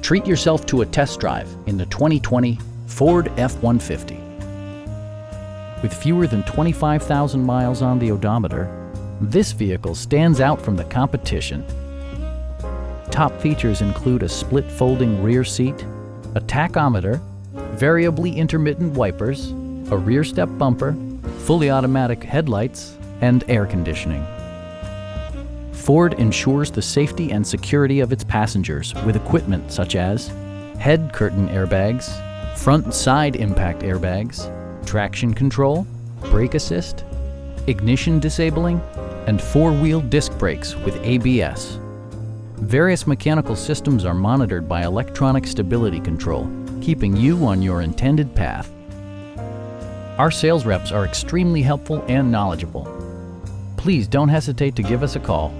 Treat yourself to a test drive in the 2020 Ford F-150. With fewer than 25,000 miles on the odometer, this vehicle stands out from the competition. Top features include a split folding rear seat, a tachometer, variably intermittent wipers, a rear step bumper, fully automatic headlights, and air conditioning. Ford ensures the safety and security of its passengers with equipment such as head curtain airbags, front and side impact airbags, traction control, brake assist, ignition disabling, and four-wheel disc brakes with ABS. Various mechanical systems are monitored by electronic stability control, keeping you on your intended path. Our sales reps are extremely helpful and knowledgeable. Please don't hesitate to give us a call